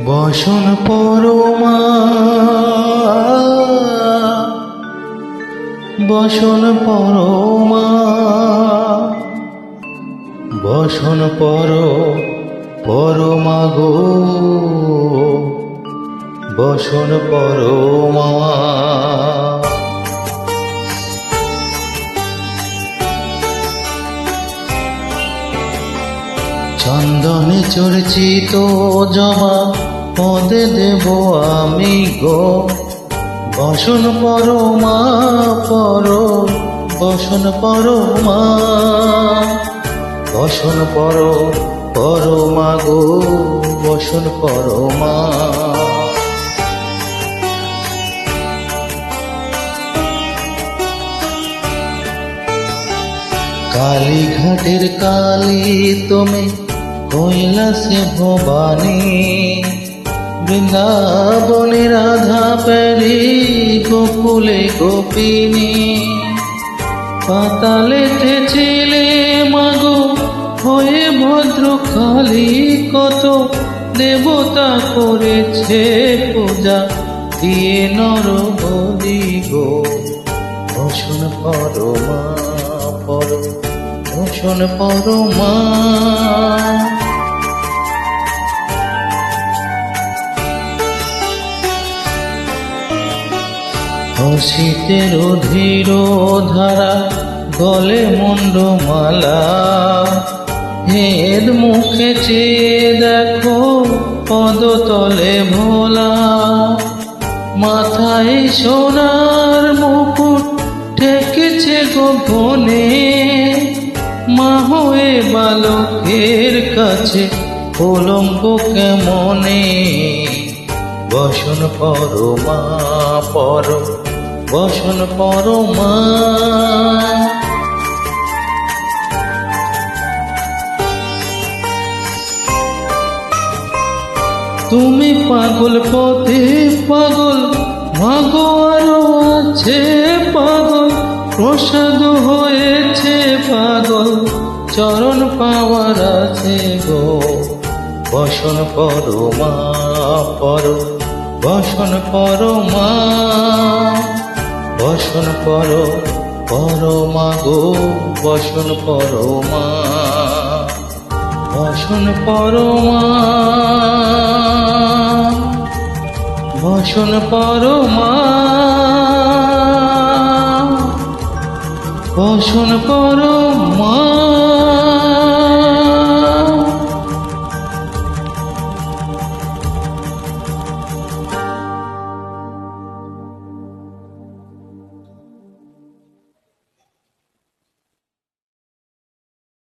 বসন পরমা, বসন পরমা, বসন পরমা গো, বসন পরমা। চন্দনে চর্চিত জবা পদে দেব আমি গো, বসন পরমা বসন পরমা, বসন পরমা গো, বসন পরমা। কালীঘাটের কালী তুমি কৈলাসে ভবানী, বৃন্দাবনে রাধা প্যারি, গোকুলে গোপিনী। পাতালেতে ছিলে মাগো হয়ে ভদ্রকালী, কত দেবতা করেছে পূজা দিয়ে নর বলি গো, বসন পরমা বসন পরমা। শীতের ধীর ধারা গলে মুন্ডমালা, হেদ মুখে চেয়ে দেখো পদতলে ভোলা। মাথায় সোনার মুকুট ঠেকেছে গোপনে, মা হয়ে বালকের কাছে কলঙ্ক কেমনে। বসন পরমা বসন পরমা। তুমি পাগল পথে পাগল, মাগো আরো আছে পাগল, প্রসাদ হয়েছে পাগল, চরণ পাওয়ার আছে গো, বসন পরমা বসন পরমা, বসন পরমা গো, বসন পরমা, বসন পরমা, বসন পরমা, বসন পরমা।